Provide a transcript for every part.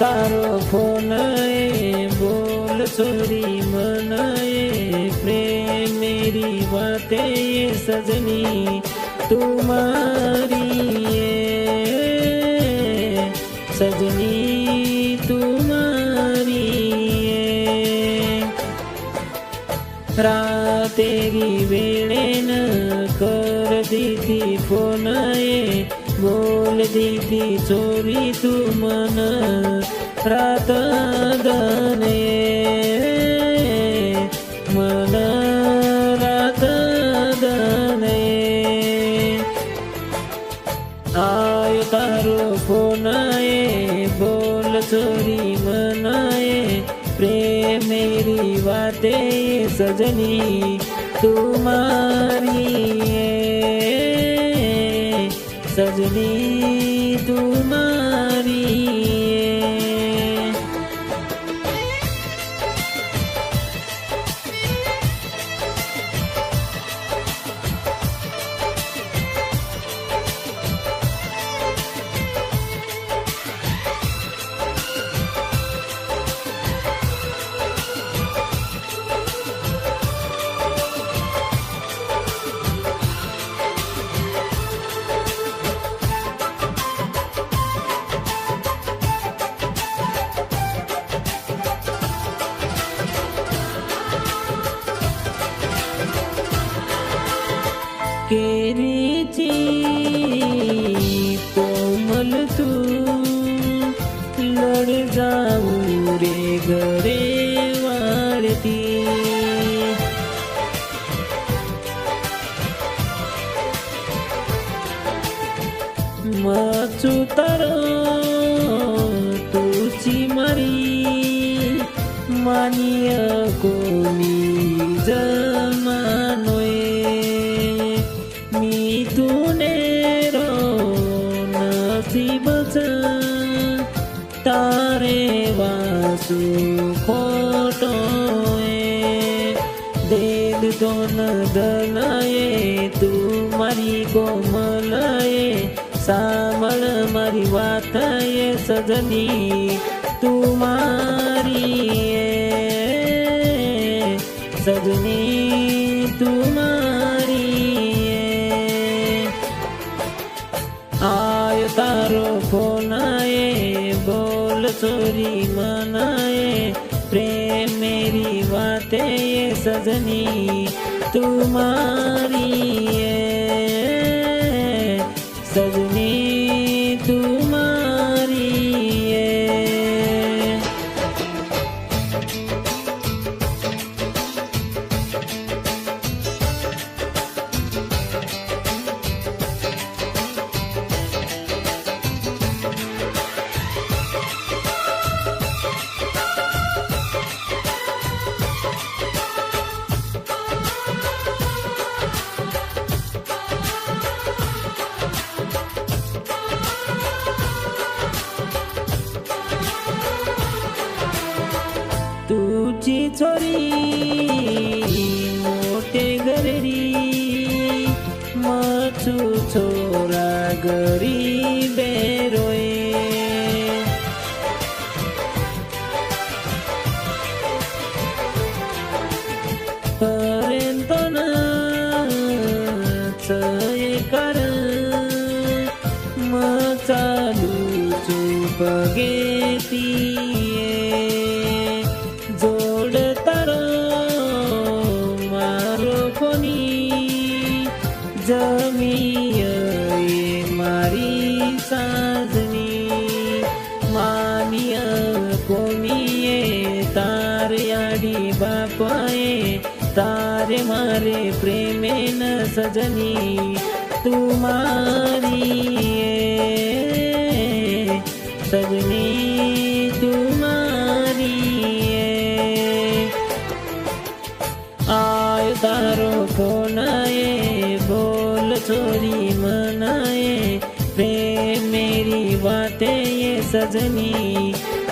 तारो phone बोल छोरी मन प्रेम मेरी बातें सजनी तुम्हारी सजनी तुम्हारी रातेरी वेळेन कर दीदी फोन बोल दीदी चोरी तू मन रात दने मन रात दने आयो तारो फोन बोल चोरी मन प्रेम मेरी बातें सजनी तुम्हारी सजनी तुम्हारी केरीची कोमल तू लढ जाऊ रे घरे वाळती माचू तारो तुची मारी मानिय कोणी जमानोय तारे वासु खोटोए देद दोन दलाए तू मारी कोमलाए सामळ मारी वाताए सजनी तुम्हारी सजनी तुम्हारी आयो तारो फोन बोल चोरी मनाए प्रेम मेरी बातें सजनी तुम्हारी सजनी तुम्हारी तुझी छोरी मोठे घरी मचू छोरा घरी बेरोय पर्यंत नाचय कर चालू चूप घेती जोड तारो मारो कोणी जमीय मारी साजनी मानिय कोणी तार याडी बापाए तारे मारे प्रेमेन सजनी तुम्हारी सजनी तुम्हारी आय तारो फोन बोल चोरी मनाए प्रेम मेरी बातें सजनी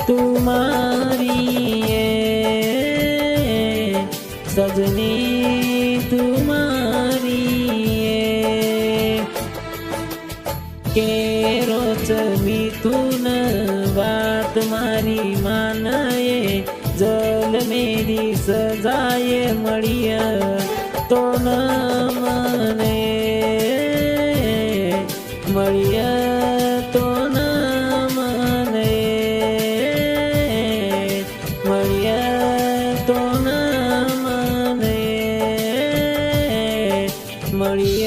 तुम्हारी सजनी तुम्हारी केरोच સમી તું વાત મારી માનયે જલ મેરી સજાએ મળીએ તો ન મને મળીએ તો ન મને મળીએ તો ન મને મળીએ